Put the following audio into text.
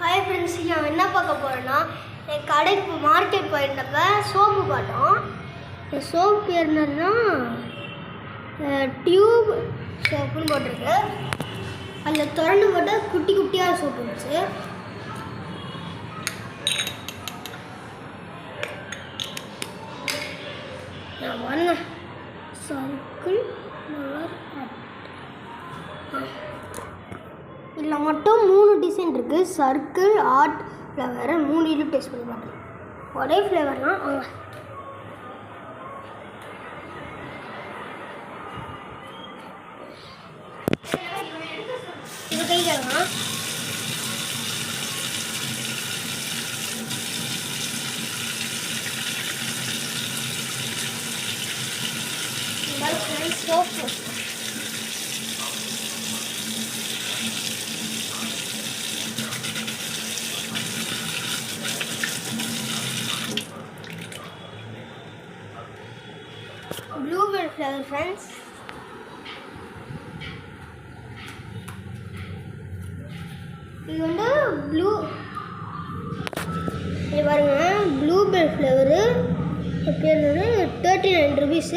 Hi friends, நான் என்ன பார்க்க போகிறேன்னா என் கடைக்கு மார்க்கெட் போயிருந்தப்ப சோப்பு பார்த்தோம். இந்த சோப்பு பேர் என்னன்னா டியூப் சோப்புன்னு போட்டிருக்கு. அதில் திறந்து போட்டு குட்டி குட்டியாக சோப்பு இருந்துச்சு. நான் வரல சர்க்கிள் இதில் மட்டும் 3 டிசைன் இருக்குது. சர்க்கிள், ஆர்ட், ஃப்ளவர் 3 இது டேஸ்ட் பண்ணி பார்க்கலாம். ஒரே ஃப்ளவர்னால் அவங்க இது கைக்கலாம். Soap blueberry flower friends. இது வந்து இது பாருங்க, ப்ளூபெர்ரி ஃப்ளவரு பேர் வந்து 39 rupees.